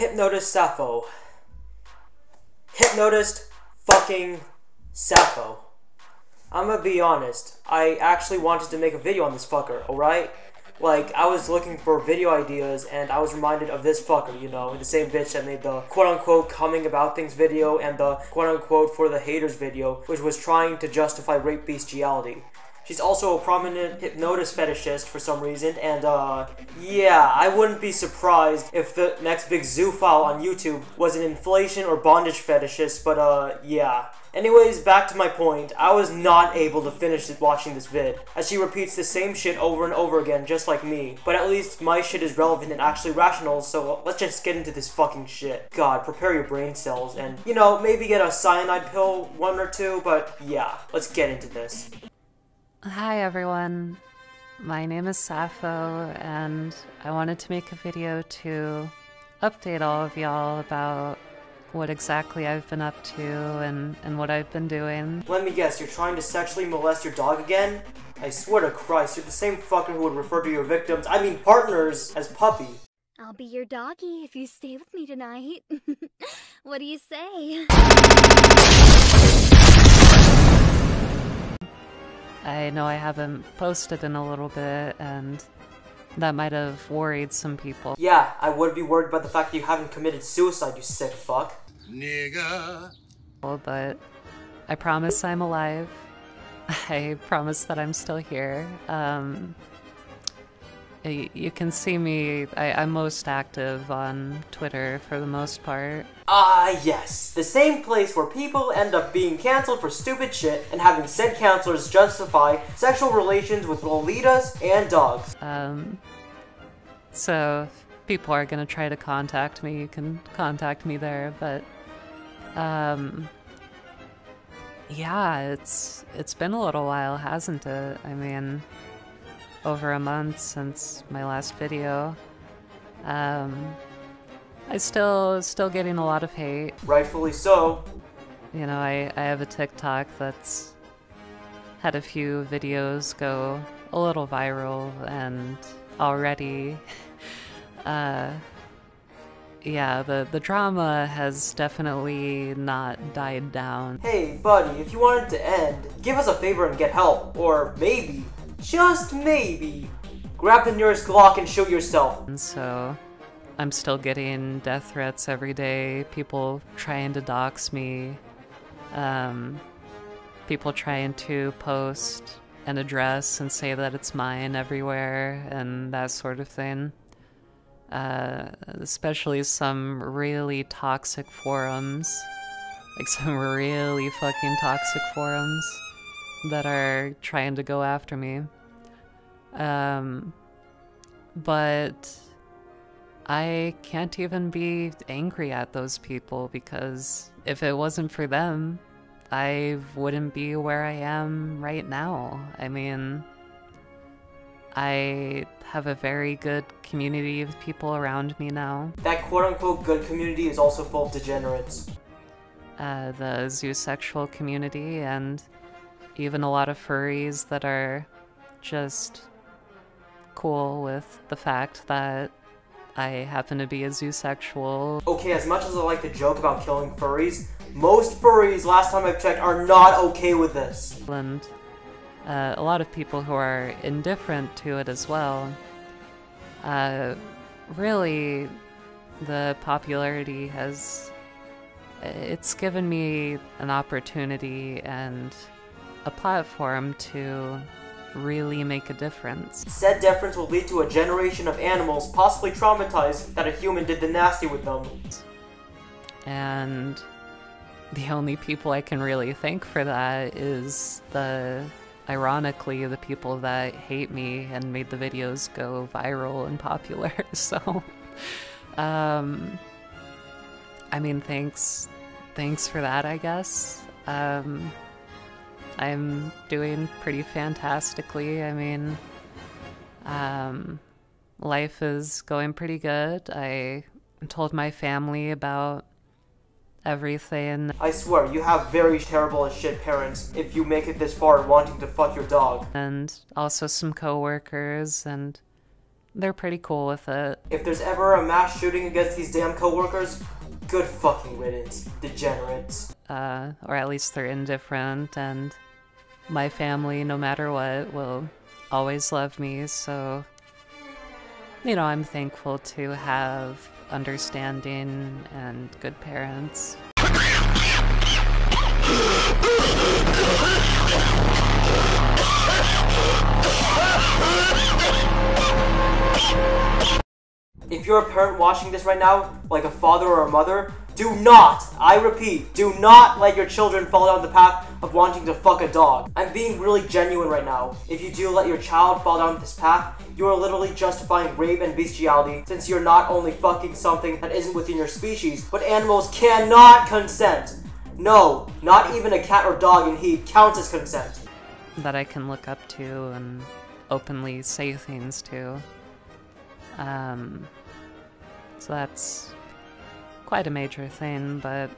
Hypnotist Sappho. Hypnotist fucking Sappho. I'm gonna be honest, I actually wanted to make a video on this fucker, alright? Like, I was looking for video ideas, and I was reminded of this fucker, you know, the same bitch that made the quote-unquote coming about things video and the quote-unquote for the haters video, which was trying to justify rape bestiality. She's also a prominent hypnotist fetishist for some reason, and yeah, I wouldn't be surprised if the next big zoo file on YouTube was an inflation or bondage fetishist, but yeah. Anyways, back to my point, I was not able to finish watching this vid, as she repeats the same shit over and over again, just like me. But at least my shit is relevant and actually rational, so let's just get into this fucking shit. God, prepare your brain cells, and, you know, maybe get a cyanide pill, one or two, but yeah, let's get into this. Hi everyone, my name is Sappho, and I wanted to make a video to update all of y'all about what exactly I've been up to and what I've been doing. Let me guess, you're trying to sexually molest your dog again? I swear to Christ, you're the same fucker who would refer to your victims, I mean partners, as puppy. I'll be your doggy if you stay with me tonight. What do you say? I know I haven't posted in a little bit, and that might have worried some people. Yeah, I would be worried about the fact that you haven't committed suicide, you sick fuck. Nigga. But I promise I'm alive. I promise that I'm still here. You can see me, I'm most active on Twitter for the most part. Ah, yes. The same place where people end up being cancelled for stupid shit and having said counselors justify sexual relations with lolitas and dogs. So if people are gonna try to contact me, you can contact me there, but yeah, it's been a little while, hasn't it? I mean, over a month since my last video. I still getting a lot of hate. Rightfully so. You know, I have a TikTok that's had a few videos go a little viral, and already yeah, the drama has definitely not died down. Hey buddy, if you want it to end, give us a favor and get help. Or maybe, just maybe, grab the nearest Glock and shoot yourself. And so I'm still getting death threats every day, people trying to dox me, people trying to post an address and say that it's mine everywhere and that sort of thing. Especially some really toxic forums, like some really fucking toxic forums that are trying to go after me. But I can't even be angry at those people, because if it wasn't for them, I wouldn't be where I am right now. I mean, I have a very good community of people around me now. That quote-unquote good community is also full of degenerates. The zoosexual community, and even a lot of furries that are just cool with the fact that I happen to be a zoosexual. Okay, as much as I like to joke about killing furries, most furries, last time I've checked, are not okay with this. And a lot of people who are indifferent to it as well. Really, the popularity has, it's given me an opportunity and a platform to really make a difference. Said difference will lead to a generation of animals possibly traumatized that a human did the nasty with them. And the only people I can really thank for that is ironically, the people that hate me and made the videos go viral and popular. So, I mean, thanks for that, I guess. I'm doing pretty fantastically. I mean, life is going pretty good. I told my family about everything. I swear, you have very terrible as shit parents if you make it this far wanting to fuck your dog. And also some coworkers, and they're pretty cool with it. If there's ever a mass shooting against these damn coworkers, good fucking riddance, degenerates. Or at least they're indifferent, and my family, no matter what, will always love me, so, you know, I'm thankful to have understanding and good parents. If you're a parent watching this right now, like a father or a mother, do not, I repeat, do not let your children fall down the path of wanting to fuck a dog. I'm being really genuine right now. If you do let your child fall down this path, you are literally justifying rape and bestiality, since you're not only fucking something that isn't within your species, but animals cannot consent. No, not even a cat or dog in heat counts as consent. That I can look up to and openly say things to. So that's quite a major thing, but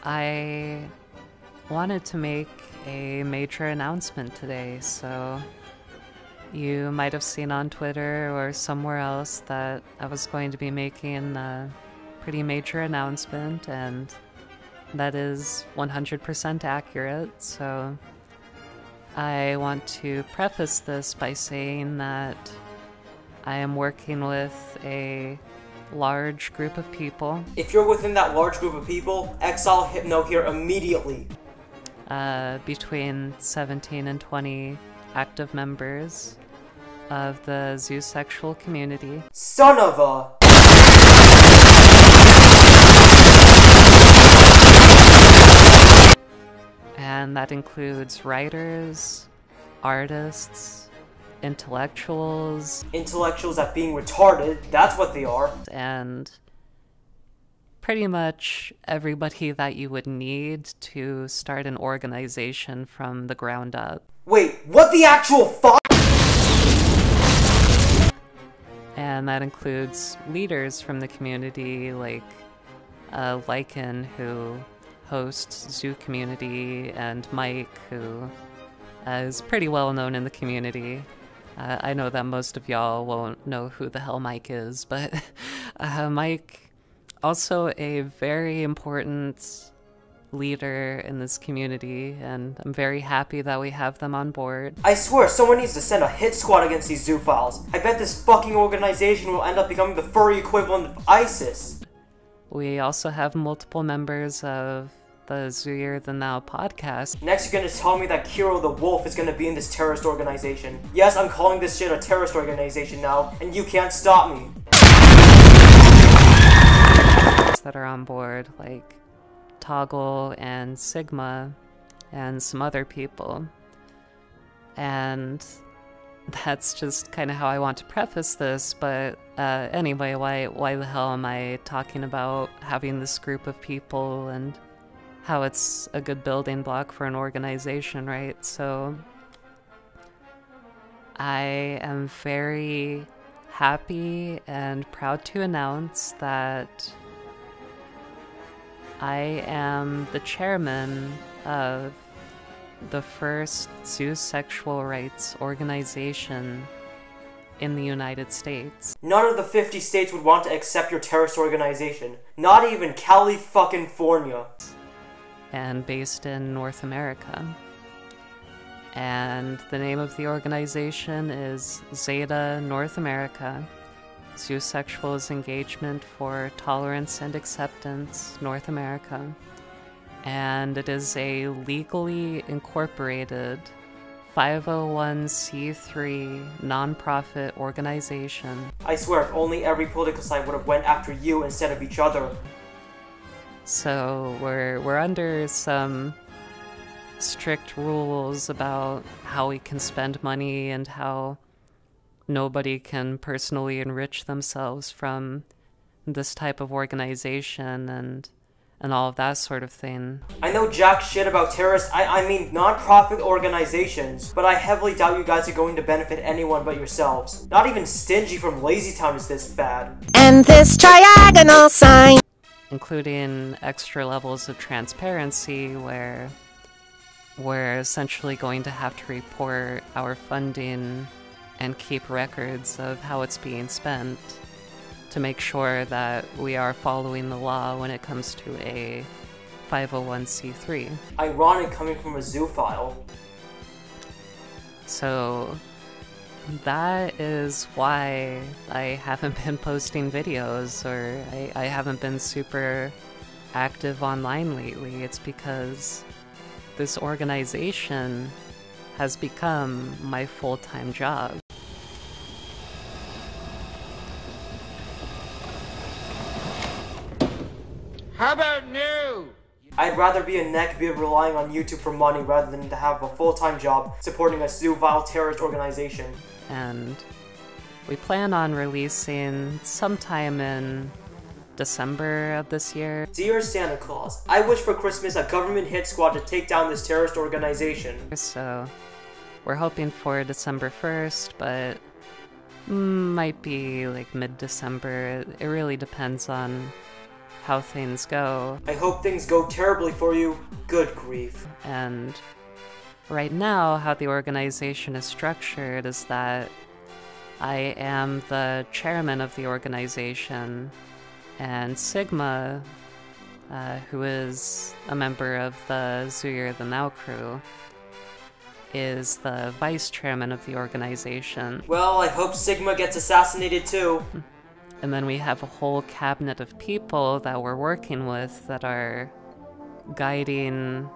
I wanted to make a major announcement today, so you might have seen on Twitter or somewhere else that I was going to be making a pretty major announcement, and that is 100% accurate, so I want to preface this by saying that I am working with a large group of people. If you're within that large group of people, exile Hypno here immediately. Between 17 and 20 active members of the zoosexual community. Son of a... And that includes writers, artists, intellectuals. Intellectuals at being retarded, that's what they are. And pretty much everybody that you would need to start an organization from the ground up. Wait, what the actual fuck? And that includes leaders from the community like Lycan, who hosts Zoo Community, and Mike, who is pretty well known in the community. I know that most of y'all won't know who the hell Mike is, but Mike, also a very important leader in this community, and I'm very happy that we have them on board. I swear, someone needs to send a hit squad against these zoophiles. I bet this fucking organization will end up becoming the furry equivalent of ISIS. We also have multiple members of the Zooier Than Thou podcast. Next, you're gonna tell me that Kiro the Wolf is gonna be in this terrorist organization. Yes, I'm calling this shit a terrorist organization now, and you can't stop me. That are on board, like Toggle and Sigma and some other people. And that's just kind of how I want to preface this, but anyway, why the hell am I talking about having this group of people and how it's a good building block for an organization, right? So I am very happy and proud to announce that I am the chairman of the first zoosexual rights organization in the United States. None of the 50 states would want to accept your terrorist organization. Not even California. And based in North America. And the name of the organization is Zeta North America, Zoosexuals Engagement for Tolerance and Acceptance North America. And it is a legally incorporated 501c3 nonprofit organization. I swear, if only every political side would have went after you instead of each other. So we're under some strict rules about how we can spend money and how nobody can personally enrich themselves from this type of organization and all of that sort of thing. I know jack shit about terrorists, I mean non-profit organizations, but I heavily doubt you guys are going to benefit anyone but yourselves. Not even Stingy from Lazy Town is this bad. And this triagonal sign, including extra levels of transparency where we're essentially going to have to report our funding and keep records of how it's being spent to make sure that we are following the law when it comes to a 501c3. Ironic coming from a zoophile. So that is why I haven't been posting videos, or I haven't been super active online lately. It's because this organization has become my full-time job. How about new? I'd rather be a neckbeard relying on YouTube for money rather than to have a full-time job supporting a zoophile terrorist organization. And we plan on releasing sometime in December of this year. Dear Santa Claus, I wish for Christmas a government hit squad to take down this terrorist organization. So we're hoping for December 1st, but might be like mid-December. It really depends on how things go. I hope things go terribly for you. Good grief. And right now, how the organization is structured is that I am the chairman of the organization, and Sigma, who is a member of the Zooyer the Now crew, is the vice chairman of the organization. Well, I hope Sigma gets assassinated too. And then we have a whole cabinet of people that we're working with that are guiding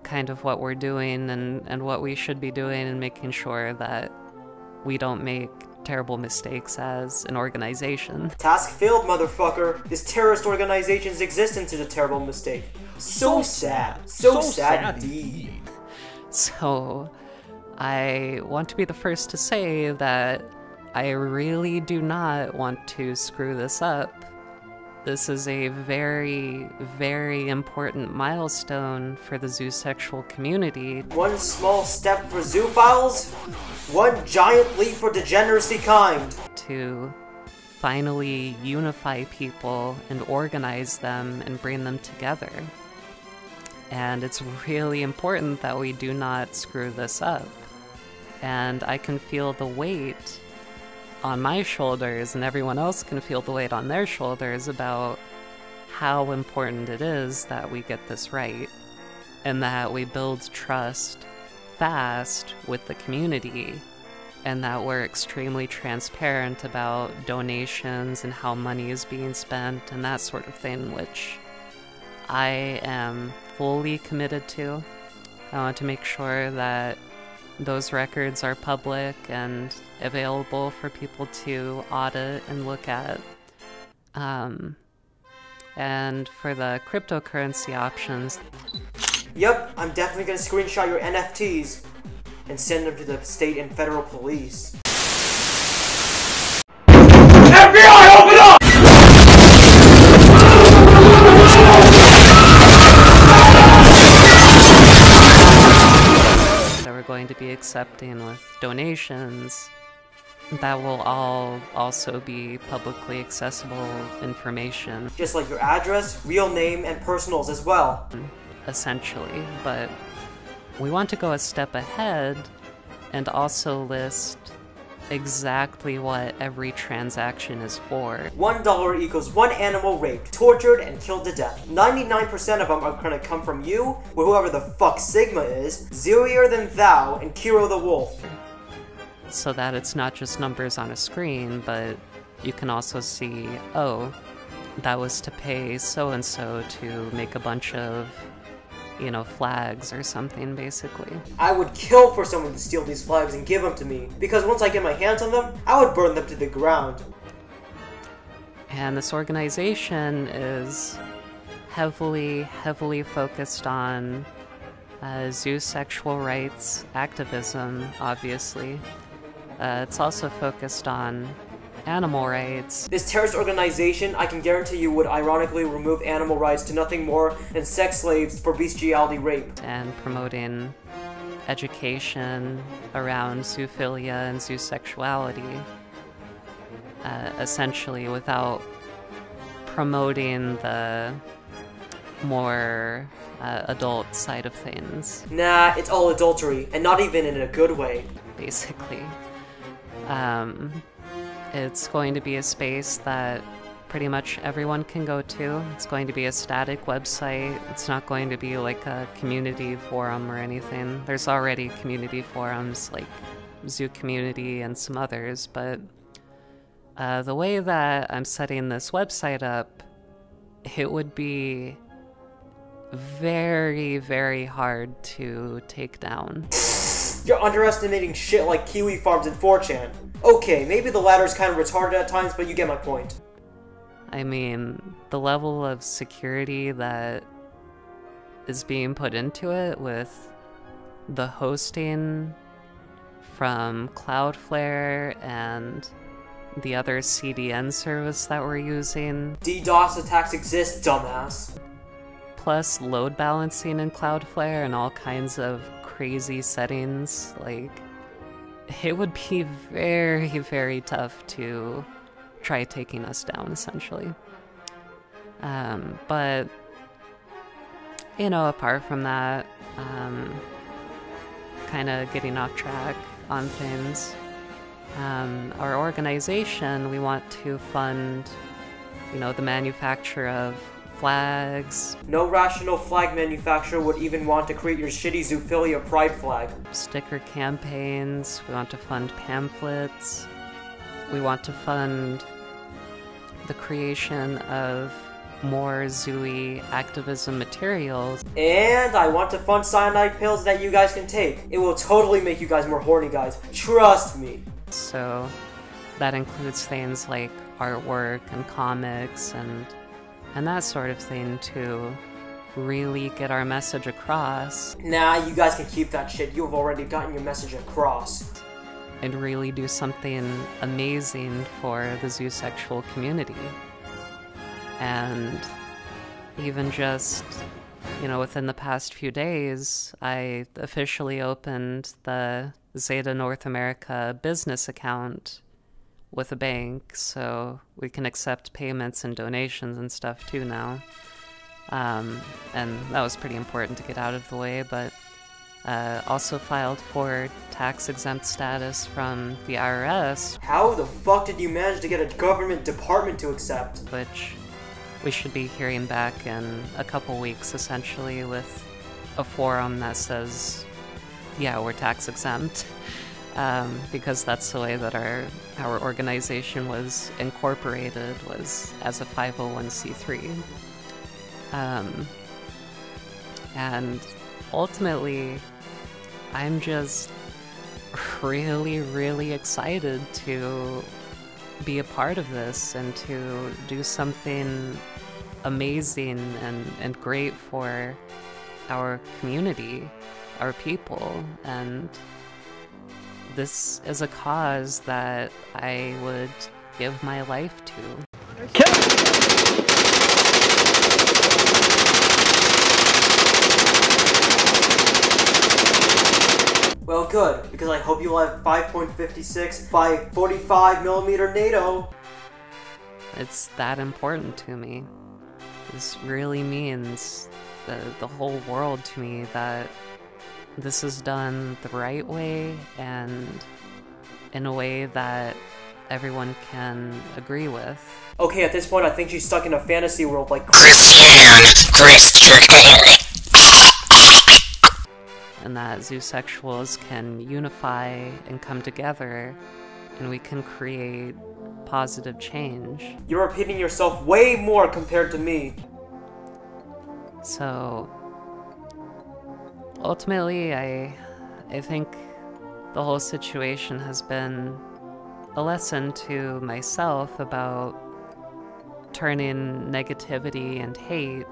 kind of what we're doing and what we should be doing, and making sure that we don't make terrible mistakes as an organization. Task failed, motherfucker. This terrorist organization's existence is a terrible mistake. So sad. So sad indeed. So I want to be the first to say that I really do not want to screw this up. This is a very, very important milestone for the zoosexual community. One small step for zoophiles, one giant leap for degeneracy kind. To finally unify people and organize them and bring them together. And it's really important that we do not screw this up. And I can feel the weight on my shoulders, and everyone else can feel the weight on their shoulders about how important it is that we get this right, and that we build trust fast with the community, and that we're extremely transparent about donations and how money is being spent and that sort of thing, which I am fully committed to. I want to make sure that those records are public and available for people to audit and look at. And for the cryptocurrency options... Yep, I'm definitely gonna screenshot your NFTs and send them to the state and federal police. FBI, open up! Going to be accepting with donations, that will all also be publicly accessible information. Just like your address, real name, and personals as well. Essentially, but we want to go a step ahead and also list exactly what every transaction is for. $1 equals one animal raped, tortured, and killed to death. 99% of them are gonna come from you, or whoever the fuck Sigma is, Zooyer than Thou, and Kiro the Wolf. So that it's not just numbers on a screen, but you can also see, oh, that was to pay so-and-so to make a bunch of, you know, flags or something, basically. I would kill for someone to steal these flags and give them to me, because once I get my hands on them, I would burn them to the ground. And this organization is heavily focused on zoosexual rights activism, obviously. It's also focused on animal rights. This terrorist organization, I can guarantee you, would ironically remove animal rights to nothing more than sex slaves for bestiality rape. And promoting education around zoophilia and zoosexuality, essentially without promoting the more adult side of things. Nah, it's all adultery, and not even in a good way. Basically. It's going to be a space that pretty much everyone can go to. It's going to be a static website. It's not going to be like a community forum or anything. There's already community forums like Zoo Community and some others, but the way that I'm setting this website up, it would be very, very hard to take down. You're underestimating shit like kiwi farms and 4chan. Okay, maybe the latter's kind of retarded at times, but you get my point. I mean, the level of security that is being put into it with the hosting from Cloudflare and the other CDN service that we're using. DDoS attacks exist, dumbass. Plus load balancing in Cloudflare and all kinds of crazy settings. Like, it would be very, very tough to try taking us down, essentially. But, you know, apart from that, kind of getting off track on things, our organization, we want to fund, you know, the manufacture of flags. No rational flag manufacturer would even want to create your shitty Zoophilia pride flag. Sticker campaigns, we want to fund pamphlets, we want to fund the creation of more Zooey activism materials. And I want to fund cyanide pills that you guys can take. It will totally make you guys more horny, guys. Trust me. So that includes things like artwork and comics and that sort of thing to really get our message across. Nah, you guys can keep that shit. You have already gotten your message across. And really do something amazing for the zoosexual community. And even just, you know, within the past few days, I officially opened the Zeta North America business account with a bank, so we can accept payments and donations and stuff too now. And that was pretty important to get out of the way, but also filed for tax-exempt status from the IRS. How the fuck did you manage to get a government department to accept? Which we should be hearing back in a couple weeks, essentially, with a forum that says, yeah, we're tax-exempt. Because that's the way that our organization was incorporated, was as a 501c3. And ultimately, I'm just really, really excited to be a part of this and to do something amazing and great for our community, our people, and this is a cause that I would give my life to. Well, good, because I hope you'll have 5.56 by 45mm NATO. It's that important to me. This really means the whole world to me that this is done the right way and in a way that everyone can agree with. Okay, at this point I think she's stuck in a fantasy world like and that zoosexuals can unify and come together and we can create positive change. You're repeating yourself way more compared to me. So ultimately, I think the whole situation has been a lesson to myself about turning negativity and hate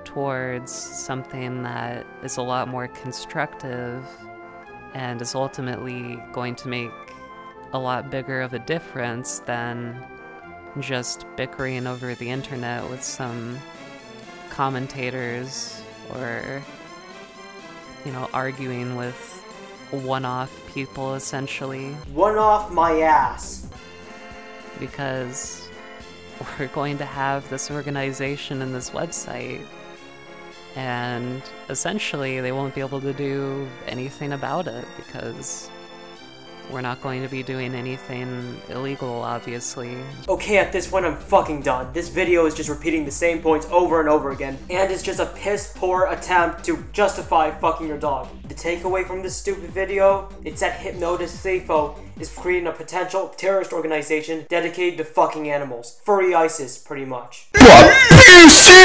towards something that is a lot more constructive and is ultimately going to make a lot bigger of a difference than just bickering over the internet with some commentators or, you know, arguing with one-off people, essentially. One-off my ass. Because we're going to have this organization and this website, and essentially they won't be able to do anything about it because we're not going to be doing anything illegal, obviously. Okay, at this point I'm fucking done. This video is just repeating the same points over and over again, and it's just a piss poor attempt to justify fucking your dog. The takeaway from this stupid video, it's that Hypnotist Sappho is creating a potential terrorist organization dedicated to fucking animals. Furry ISIS, pretty much. Please,